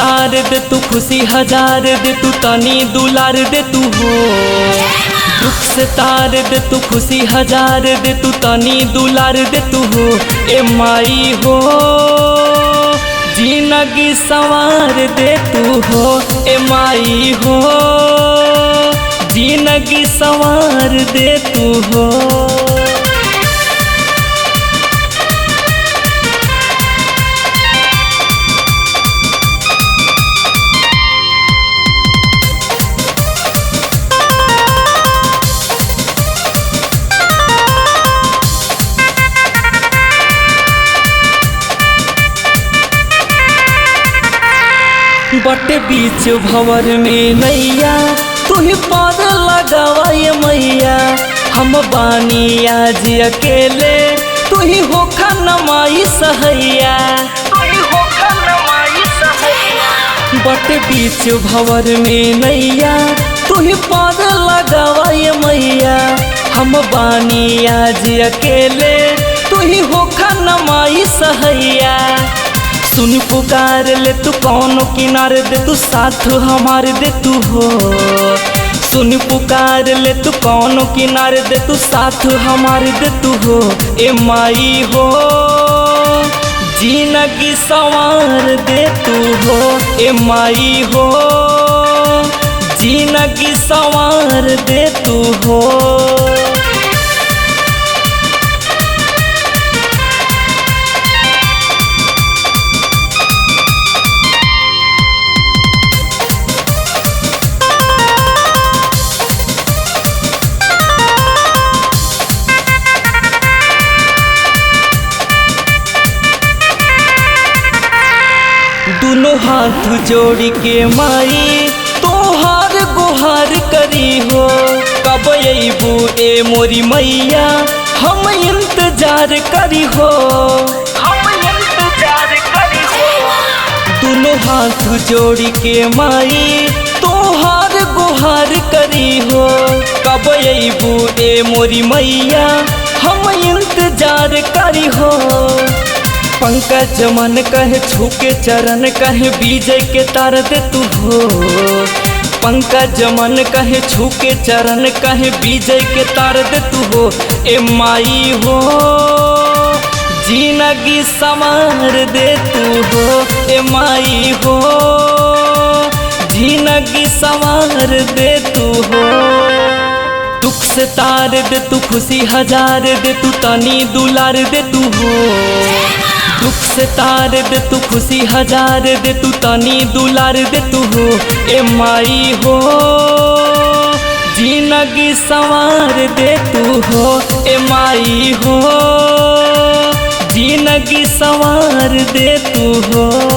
तार दे तू खुशी हजार दे तू तनी दुलार दे तू हो। दुख से तार दे तू खुशी हजार दे तू तनी दुलार दे तू हो। ए माई हो जिंदगी संवार दे तू हो। ए माई हो जिंदगी संवार दे तू हो। बट बीच भंवर में नैया तू ही पार लगावा मैया। हम बानी आज अकेले तू ही होखा नमाई सहैया। बट बीच भंवर में नैया तू ही पार लगावा मैया। हम बानी आज अकेले तू ही होखा नमाई सहैया। सुन पुकार ले तू कौनो किनार दे तू साथ हमार दे तू हो। सुन पुकार ले तू कौनो किनार दे तू साथ हमार दे तू हो। ए माई हो जिंदगी संवार दे तू हो। ए माई हो जिंदगी संवार दे तू हो। दोनों हाथ जोड़ के माई तोहार गुहार करी हो। कब अबू ए मोरी मैया हम इंतजार करी हो। दोनों हाथ जोड़ के माई तोहार गुहार करी हो। कब अबू ए मोरी मैया हम इंतजार करी हो। पंकज मन कहे छूके चरण कहे विजय के तार दे तू हो। पंकज मन कहे छूके चरण कहे विजय के तार दे तू हो। ए माई हो जिंदगी संवार दे तू हो। ए माई हो जिंदगी संवार दे तू हो। दुख से तार दे तू खुशी हजार दे तू तनी दुलार दे तू हो। दुख से तार दे तू खुशी हजार दे तू तनी दुलार दे तू हो। ए माई हो जिंदगी संवार दे तू हो। ए माई हो जिंदगी संवार दे तू हो।